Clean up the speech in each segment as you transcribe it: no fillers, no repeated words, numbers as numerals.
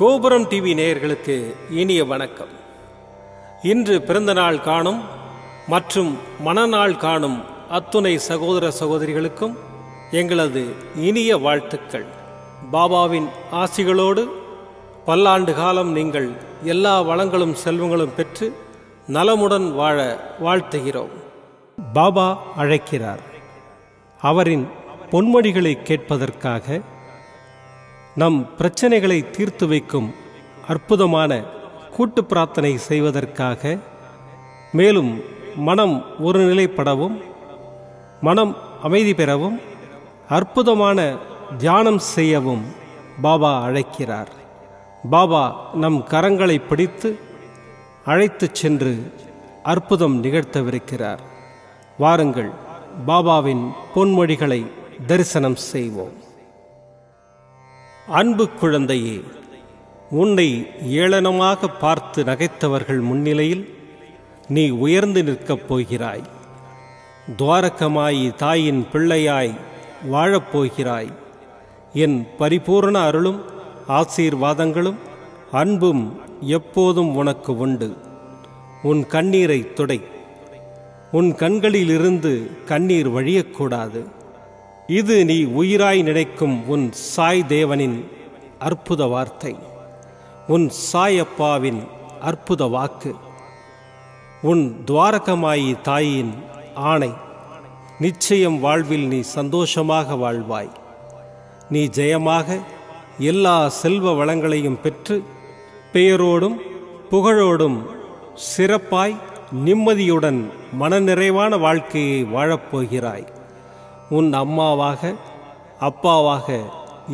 கோபுரம் டிவி நேயர்களுக்கு இனிய வணக்கம். இன்று பிறந்தநாள் காணும் மற்றும் மணநாள் காணும் அத்துணை சகோதர சகோதரிகளுக்கும் எங்களது இனிய வாழ்த்துக்கள். பாபாவின் ஆசிகளோடு பல்லாண்டு காலம் நீங்கள் எல்லா வளங்களும் செல்வங்களும் பெற்று நலமுடன் வாழ வாழ்த்துகிறோம். பாபா அழைக்கிறார். அவரின் பொன்மொழிகளை கேட்பதற்காக, நம் பிரச்சனைகளை தீர்த்து வைக்கும் அற்புதமான கூட்டு பிரார்த்தனை செய்வதற்காக, மேலும் மனம் ஒருநிலைப்படவும் மனம் அமைதி பெறவும் அற்புதமான தியானம் செய்யவும் பாபா அழைக்கிறார். பாபா நம் கரங்களை பிடித்து அழைத்துச் சென்று அற்புதம் நிகழ்த்தவிருக்கிறார். வாருங்கள், பாபாவின் பொன்மொழிகளை தரிசனம் செய்வோம். அன்பு குழந்தையே, உன்னை ஏளனமாக பார்த்து நகைத்தவர்கள் முன்னிலையில் நீ உயர்ந்து நிற்கப் போகிறாய். துவாரகமாயி தாயின் பிள்ளையாய் வாழப்போகிறாய். என் பரிபூர்ண அருளும் ஆசீர்வாதங்களும் அன்பும் எப்போதும் உனக்கு உண்டு. உன் கண்ணீரை துடை. உன் கண்களிலிருந்து கண்ணீர் வழியக்கூடாது. இது நீ உயிராய் நினைக்கும் உன் சாய் தேவனின் அற்புத வார்த்தை, உன் சாயப்பாவின் அற்புத வாக்கு, உன் துவாரகமாயி தாயின் ஆணை. நிச்சயம் வாழ்வில் நீ சந்தோஷமாக வாழ்வாய். நீ ஜெயமாக எல்லா செல்வ வளங்களையும் பெற்று பெயரோடும் புகழோடும் சிறப்பாய் நிம்மதியுடன் மனநிறைவான வாழ்க்கையை வாழப்போகிறாய். உன் அம்மாவாக அப்பாவாக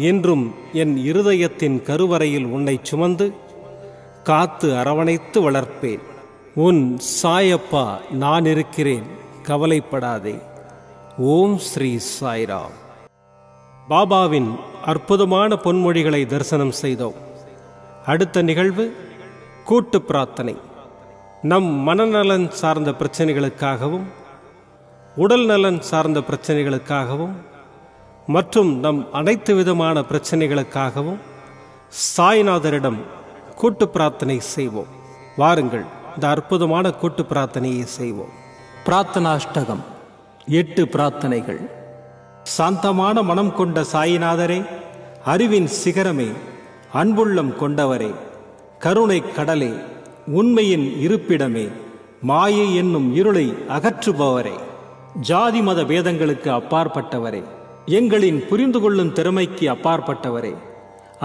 என்றும் என் இருதயத்தின் கருவறையில் உன்னை சுமந்து காத்து அரவணைத்து வளர்ப்பேன். உன் சாயப்பா நான் இருக்கிறேன், கவலைப்படாதே. ஓம் ஸ்ரீ சாய்ராம். பாபாவின் அற்புதமான பொன்மொழிகளை தரிசனம் செய்தோம். அடுத்த நிகழ்வு கூட்டு பிரார்த்தனை. நம் மனநலன் சார்ந்த பிரச்சனைகளுக்காகவும் உடல் நலன் சார்ந்த பிரச்சனைகளுக்காகவும் மற்றும் நம் அனைத்து விதமான பிரச்சனைகளுக்காகவும் சாய்நாதரிடம் கூட்டு பிரார்த்தனை செய்வோம். வாருங்கள், இந்த அற்புதமான கூட்டு பிரார்த்தனையை செய்வோம். பிரார்த்தனாஷ்டகம். 8 பிரார்த்தனைகள். சாந்தமான மனம் கொண்ட சாயிநாதரே, அறிவின் சிகரமே, அன்புள்ளம் கொண்டவரே, கருணை கடலே, உண்மையின் இருப்பிடமே, மாயை என்னும் இருளை அகற்றுபவரே, ஜாதி மத பேதங்களுக்கு அப்பாற்பட்டவரே, எங்களின் புரிந்து கொள்ளும் திறமைக்கு அப்பாற்பட்டவரே,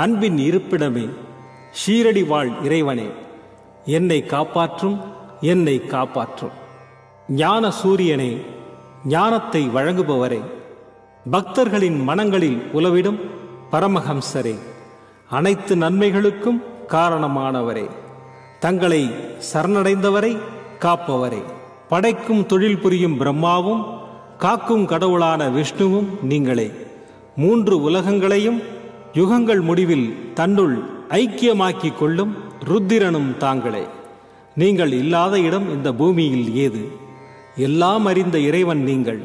அன்பின் இருப்பிடமே, ஷீரடி வாழ் இறைவனே, என்னை காப்பாற்றும், என்னை காப்பாற்றும். ஞான சூரியனே, ஞானத்தை வழங்குபவரே, பக்தர்களின் மனங்களில் உலவிடும் பரமஹம்சரே, அனைத்து நன்மைகளுக்கும் காரணமானவரே, தங்களை சரணடைந்தவரை காப்பவரே, படைக்கும் தொழில் புரியும் பிரம்மாவும் காக்கும் கடவுளான விஷ்ணுவும் நீங்களே. 3 உலகங்களையும் யுகங்கள் முடிவில் தன்னுள் ஐக்கியமாக்கிக் கொள்ளும் ருத்திரனும் தாங்களே. நீங்கள் இல்லாத இடம் இந்த பூமியில் ஏது? எல்லாம் அறிந்த இறைவன் நீங்கள்.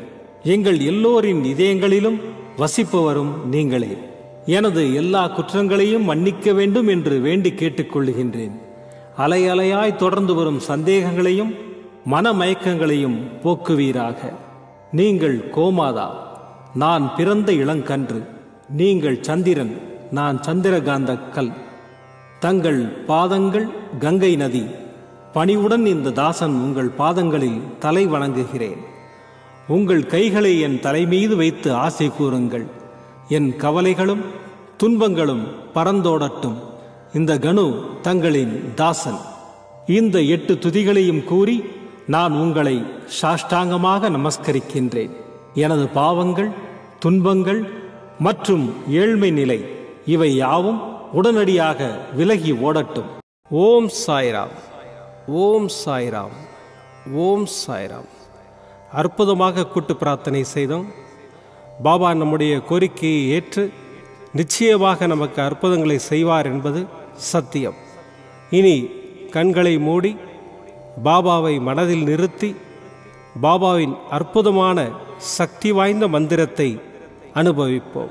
எங்கள் எல்லோரின் இதயங்களிலும் வசிப்பவரும் நீங்களே. எனது எல்லா குற்றங்களையும் மன்னிக்க வேண்டும் என்று வேண்டி கேட்டுக்கொள்ளுகின்றேன். அலை அலையாய் தொடர்ந்து வரும் சந்தேகங்களையும் மனமயக்கங்களையும் போக்குவீராக. நீங்கள் கோமாதா, நான் பிறந்த இளங்கன்று. நீங்கள் சந்திரன், நான் சந்திரகாந்த கல். தங்கள் பாதங்கள் கங்கை நதி. பணிவுடன் இந்த தாசன் உங்கள் பாதங்களில் தலை வணங்குகிறேன். உங்கள் கைகளை என் தலைமீது வைத்து ஆசை கூறுங்கள். என் கவலைகளும் துன்பங்களும் பறந்தோடட்டும். இந்த கணு தங்களின் தாசன். இந்த 8 துதிகளையும் கூறி நான் உங்களை சாஷ்டாங்கமாக நமஸ்கரிக்கின்றேன். எனது பாவங்கள், துன்பங்கள் மற்றும் ஏழ்மை நிலை இவை யாவும் உடனடியாக விலகி ஓடட்டும். ஓம் சாய்ராம், ஓம் சாய்ராம், ஓம் சாய்ராம். அற்புதமாக கூட்டு பிரார்த்தனை செய்தோம். பாபா நம்முடைய கோரிக்கையை ஏற்று நிச்சயமாக நமக்கு அற்புதங்களை செய்வார் என்பது சத்தியம். இனி கண்களை மூடி பாபாவை மனதில் நிறுத்தி பாபாவின் அற்புதமான சக்தி வாய்ந்த மந்திரத்தை அனுபவிப்போம்.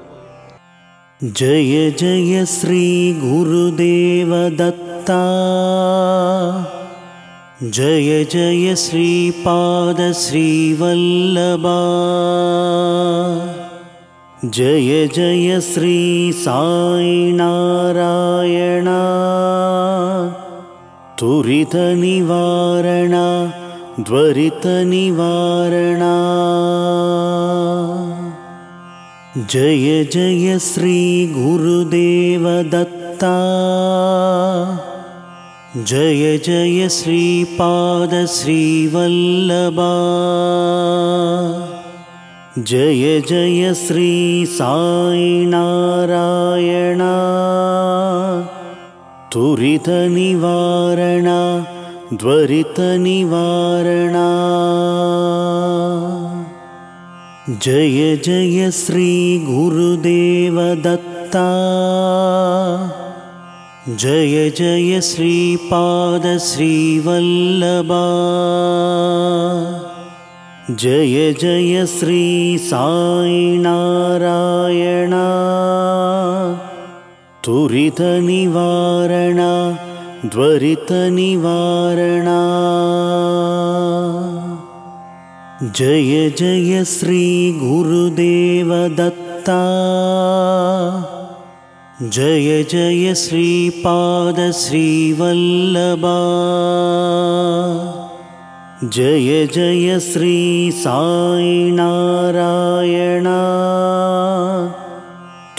जय जय श्री गुरुदेव दत्ता। जय जय श्रीपाद श्रीवल्लभा। जय जय श्री साई नारायण। तुरित निवारण द्वरित निवारण। जय जय श्री गुरुदेव दत्ता। जय जय श्रीपाद श्रीवल्लभा। जय जय श्री साई नारायण। तुरित निवारण द्वरित निवारण। जय जय श्री गुरुदेव दत्ता। जय जय श्रीपाद श्रीवल्लभा। जय जय श्री साई नारायण। तुरित निवारण द्वरित निवारण। जय जय श्री गुरुदेव दत्ता। जय जय श्रीपाद श्रीवल्लभा। जय जय श्री साई नारायण।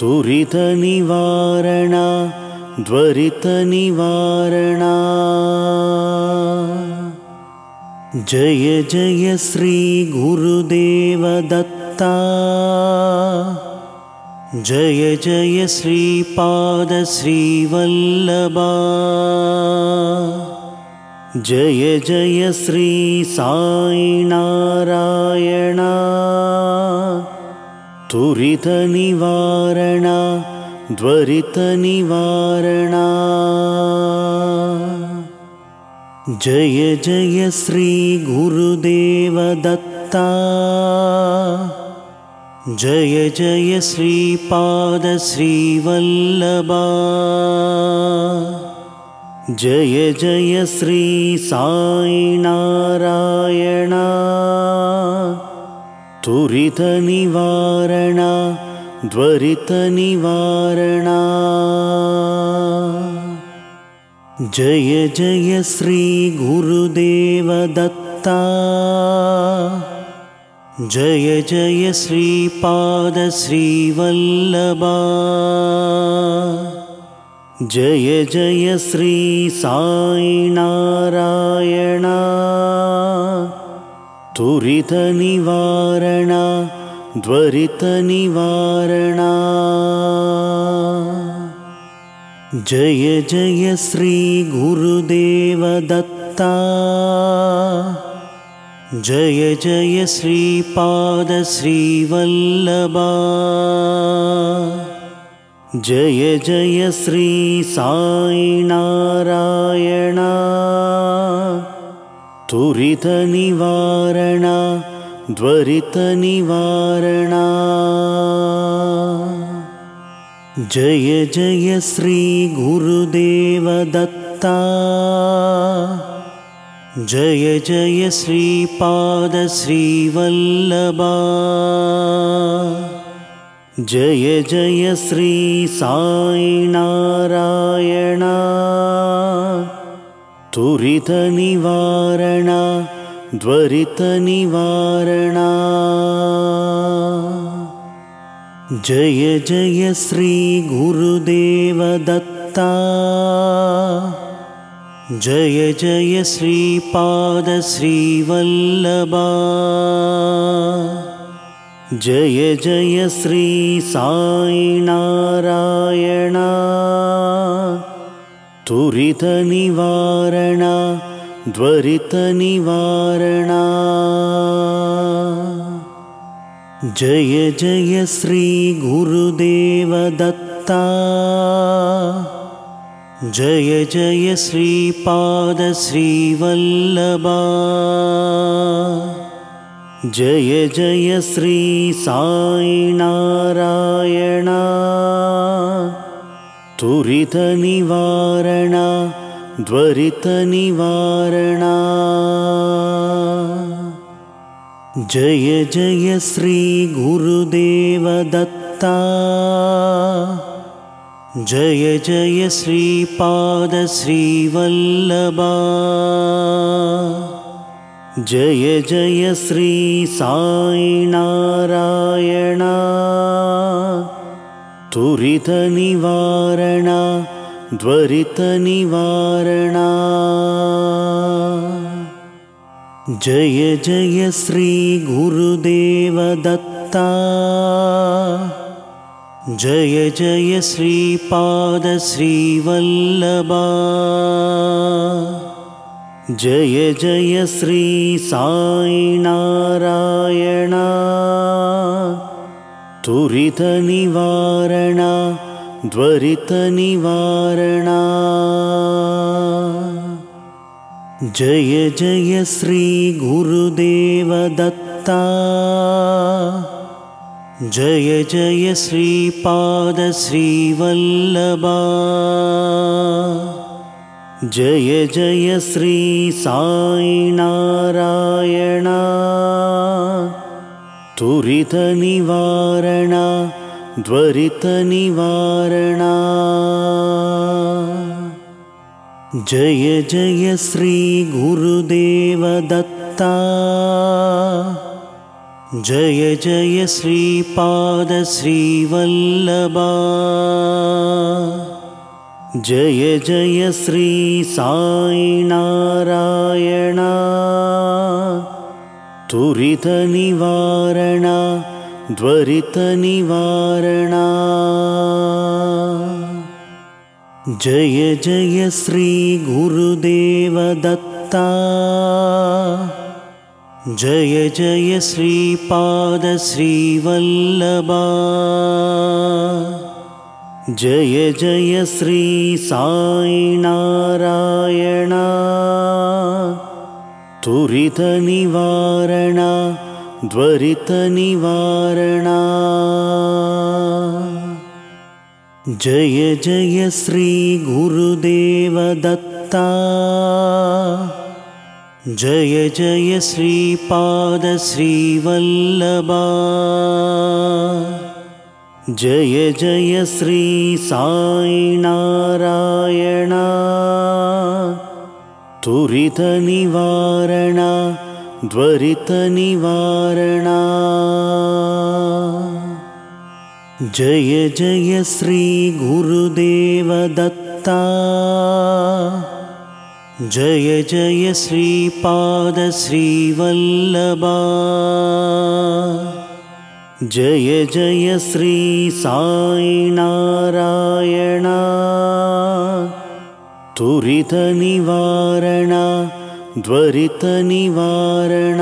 तुरित निवारण द्वरित निवारण। जय जय श्री गुरुदेव दत्ता। जय जय श्रीपाद श्रीवल्लभा। जय जय श्री साई नारायण। तुरित निवारण द्वरित निवारण। जय जय श्री गुरुदेव दत्ता। जय जय श्रीपाद श्रीवल्लभा। जय जय श्री साई नारायण। तुरित निवारण द्वरित निवारण। जय जय श्री गुरुदेव दत्ता। जय जय श्रीपाद श्रीवल्लभा। जय जय श्री साई नारायण। तुरित निवारण द्वरित निवारण। जय जय श्री गुरुदेव दत्ता। जय जय श्रीपाद श्रीवल्लभा। जय जय श्री साई नारायण। तुरित निवारण द्वरित निवारण। जय जय श्री गुरुदेव दत्ता। जय जय श्रीपाद श्रीवल्लभा। जय जय श्री साई नारायण। तुरित निवारण द्वरित निवारण। जय जय श्री गुरुदेव दत्ता। जय जय श्रीपाद श्रीवल्लभा। जय जय श्री साई नारायण। तुरित निवारण द्वरित निवारण। जय जय श्री गुरुदेव दत्ता। जय जय श्रीपाद श्रीवल्लभा। जय जय श्री साई नारायण तुरित निवारण द्वरित निवारण जय जय श्री गुरुदेव दत्ता जय जय श्रीपाद श्रीवल्लभा जय जय श्री साई नारायण तुरित निवारण द्वरित निवारण जय जय श्री गुरुदेव दत्ता जय जय श्रीपाद श्रीवल्लभा जय जय श्री साई नारायण तुरित निवारण द्वरित निवारण जय जय श्री गुरुदेव दत्ता जय जय श्रीपाद श्रीवल्लभा जय जय श्री साई नारायण तुरित निवारण द्वरित निवारण जय जय श्री गुरुदेव दत्ता जय जय श्रीपाद श्रीवल्लभा जय जय श्री साई नारायण तुरित निवारण द्वरित निवारण जय जय श्री गुरुदेव दत्ता जय जय श्रीपाद श्रीवल्लभा जय जय श्री साई नारायण तुरित निवारण द्वरित निवारण जय जय श्री गुरुदेव दत्ता जय जय श्रीपाद श्रीवल्लभा जय जय श्री साई नारायण तुरित निवारण द्वरित निवारण जय जय श्री गुरुदेव दत्ता जय जय श्रीपाद श्रीवल्लभा जय जय श्री साई नारायण तुरित निवारण द्वरित निवारण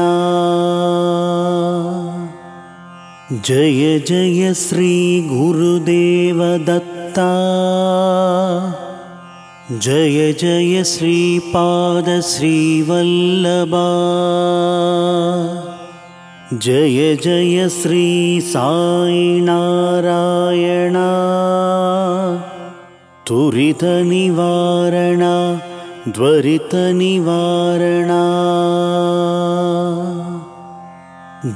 जय जय श्री गुरुदेव दत्ता जय जय श्रीपाद श्रीवल्लभा जय जय श्री साई नारायण तुरित निवारण द्वरित निवारण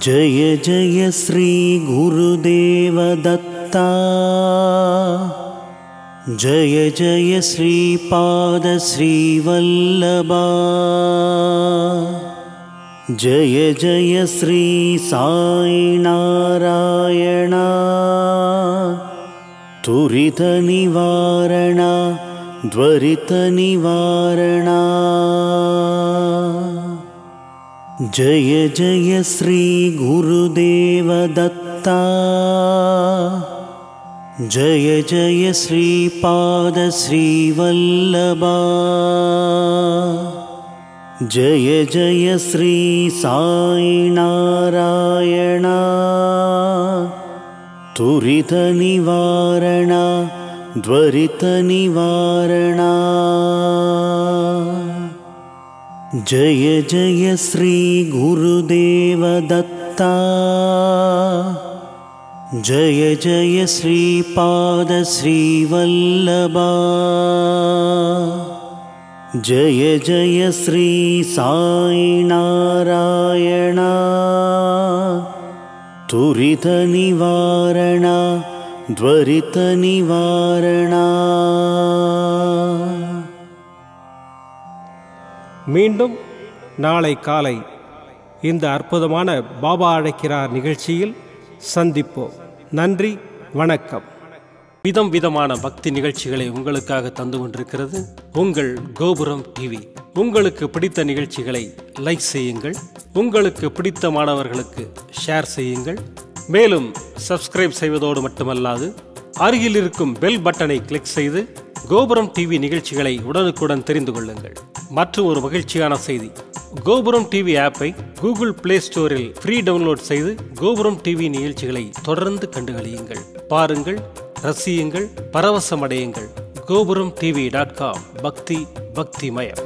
जय जय श्री गुरुदेव दत्ता जय जय श्रीपाद श्रीवल्लभा जय जय श्री साई नारायण तुरित निवारण द्वरित निवारण जय जय श्री गुरुदेव दत्ता जय जय श्रीपाद श्रीवल्लभा जय जय श्री साई नारायण तुरित निवारण द्वरित निवारण जय जय श्री गुरुदेव दत्ता दत्ता जय जय श्रीपाद श्रीवल्लभा जय जय श्री साई नारायण तुरित निवारण त्वरित निवारण மீண்டும் நாளை காலை இந்த அற்புதமான பாபா அழைக்கிறார் நிகழ்ச்சியில் சந்திப்போம். நன்றி, வணக்கம். விதம் விதமான பக்தி நிகழ்ச்சிகளை உங்களுக்காக தந்து கொண்டிருக்கிறது உங்கள் கோபுரம் டிவி. உங்களுக்கு பிடித்த நிகழ்ச்சிகளை லைக் செய்யுங்கள், உங்களுக்கு பிடித்த மாணவர்களுக்கு ஷேர் செய்யுங்கள். மேலும் சப்ஸ்கிரைப் செய்வதோடு மட்டுமல்லாது அருகில் இருக்கும் பெல் பட்டனை கிளிக் செய்து கோபுரம் டிவி நிகழ்ச்சிகளை உடனுக்குடன் தெரிந்து கொள்ளுங்கள். மற்றும் ஒரு மகிழ்ச்சியான செய்தி, கோபுரம் டிவி ஆப்பை கூகுள் பிளே ஸ்டோரில் ஃப்ரீ டவுன்லோட் செய்து கோபுரம் டிவி நிகழ்ச்சிகளை தொடர்ந்து கண்டுகளியுங்கள், பாருங்கள், ரசியுங்கள், பரவசமடையுங்கள். gopuramtv.com பக்தி பக்திமயம்.